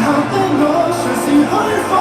後的我隨時虛放。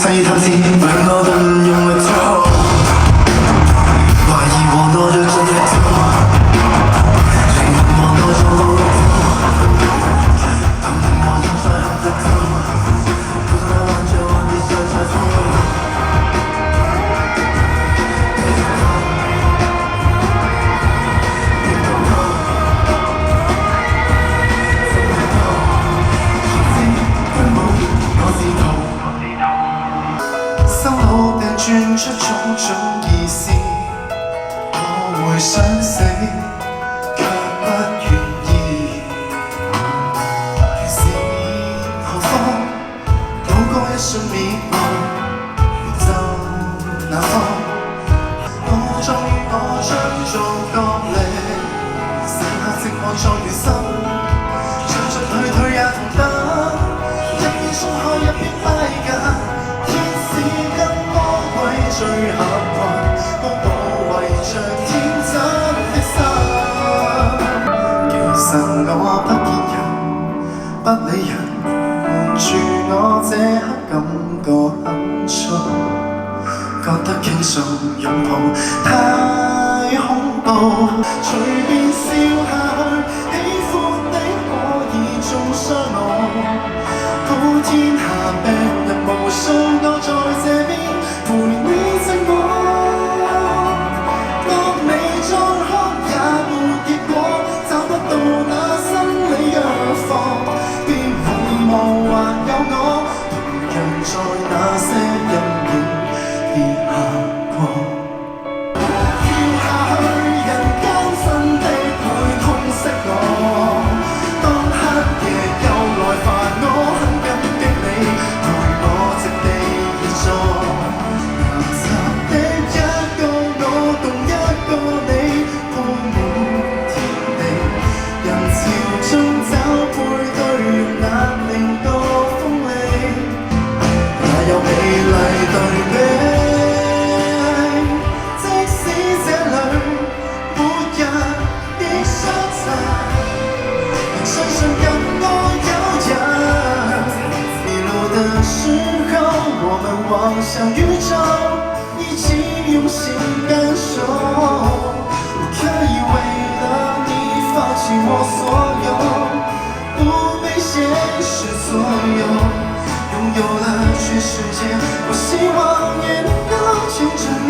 細頭先為我動用力做，懷疑和我對盡力做，靈魂和我做，靈魂和我再合得做，不再挽着我別再再做。心好病轉出種種意思，我會想死，卻不願意。是何方？禱告一瞬滅亡，就那方。我終於我將做角力，剩下寂寞作餘生，進進退退也同等，一邊衝開一邊拉緊。最合群，我保衛着天真的心。其實我不見人，不理人，瞞住我這刻感覺很重，覺得傾訴擁抱太恐怖，隨便笑下去，喜歡的可以中傷我。普天下病人無數，我在這邊陪你。望向宇宙，一起用心感受。我可以为了你放弃我所有，不被现实左右。拥有了全世界，我希望也能够牵着你，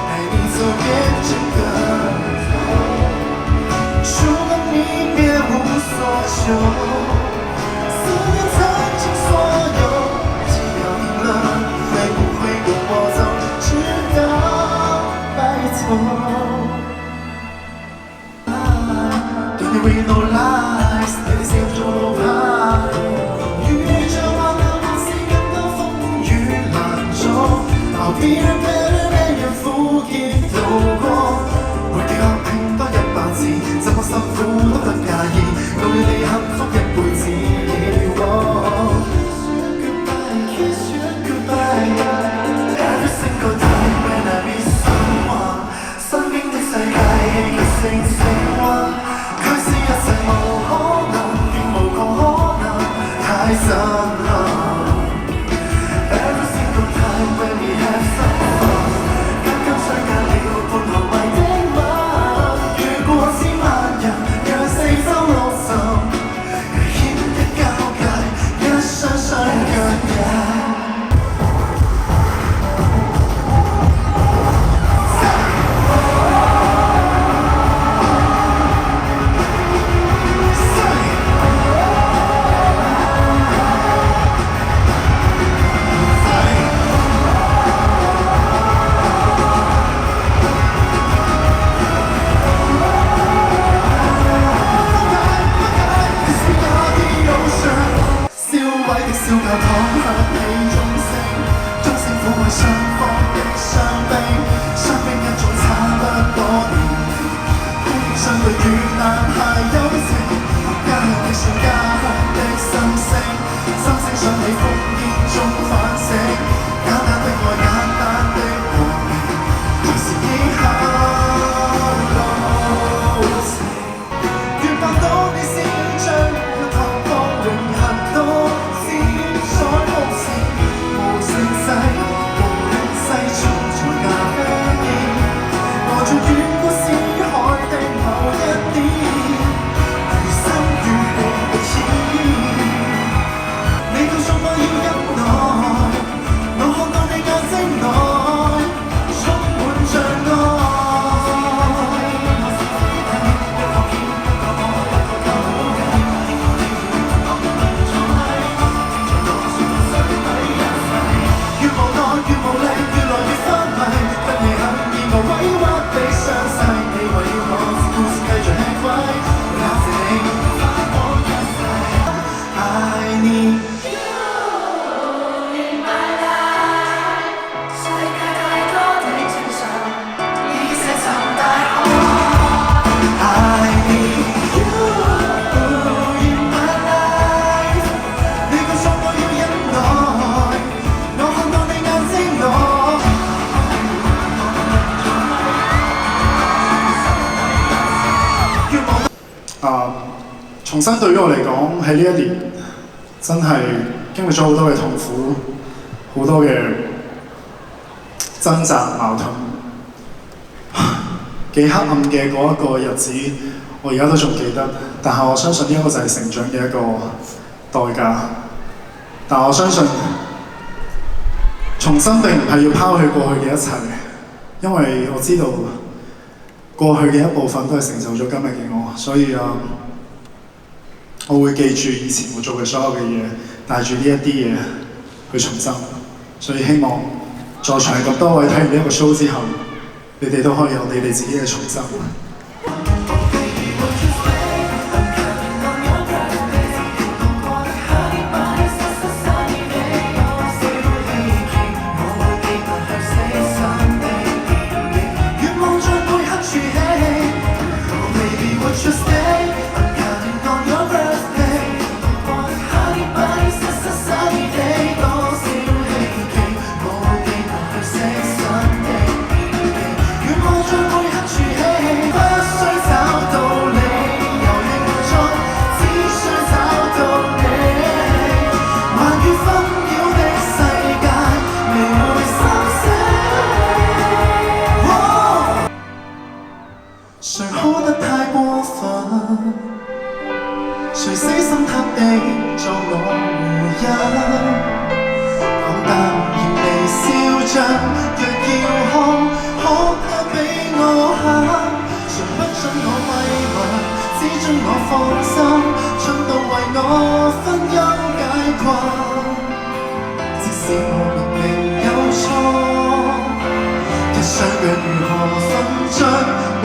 带你走遍整个。如果你别无久。思念曾经所有，只要赢了，会不会跟我走，直到白头？对你 we no lies， 对你 say 做路牌，遇着我的往事感到風雨難阻，後邊人 better 沒人苦澀度過，會叫我拼多100次，怎麼辛苦都不介意，到你哋幸福一輩子。Kiss you goodbye, every single time when I miss someone， 身邊的世界氣聲聲溫，驅使一切無可能，亦無窮可能，太震撼。Every single time when we have some fun， 剛剛相隔了半行迷的吻，遇過千萬人，讓四周六尋，險的交界，一雙雙腳印。燒教堂響起鐘聲，鐘聲撫慰雙方的傷悲，傷兵一種差不多年齡，歡迎相對與男孩友情，家鄉的笑，家鄉的心聲，心聲想起烽煙中反省，簡單的愛，簡單的和平，隨時以後路程，越盼到你先將我投放永恆到。所曲線無聲勢，無力勢存在咖啡店，我在遠過思海的某一點，餘生與你的牽。你告訴我要忍耐，我看到你眼睛內充滿障礙。重生對於我嚟講，喺呢一年真係經歷咗好多嘅痛苦，好多嘅掙扎矛盾，幾黑暗嘅嗰一個日子，我而家都仲記得。但係我相信呢一個就係成長嘅一個代價。但我相信重生並唔係要拋棄過去嘅一切，因為我知道過去嘅一部分都係成就咗今日嘅我，所以我會記住以前我做嘅所有嘅嘢，帶住呢一啲嘢去重生。所以希望在場咁多位睇完呢一個 show 之後，你哋都可以有你哋自己嘅重生。誰哭得太過分？誰死心塌地作我回音？講淡然微笑着，若要哭，可他比我狠。誰不准我閉環，只准我放心。為我分憂解困，即使我明明有錯，一雙腳如何分出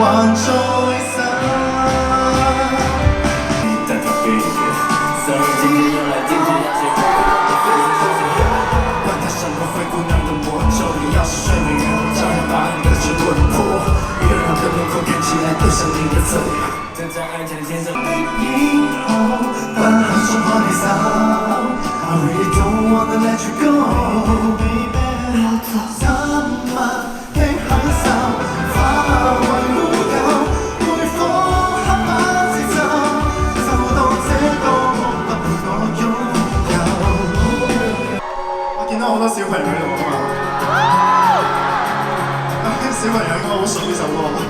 還在生。但特別所有今天用來定制那些管他什麼灰姑娘的魔咒，你要是睡美人，我照樣把你的嘴吻破，月亮的輪廓看起來都像你的嘴。站在愛情的天上的以後不肯鬆開你手 I really don't wanna let you go baby 怎麼的享受化為烏有每顆黑板節奏就當這個夢不陪我擁有。我見到好多小朋友喺度啊嘛，小朋友應該好熟呢首歌。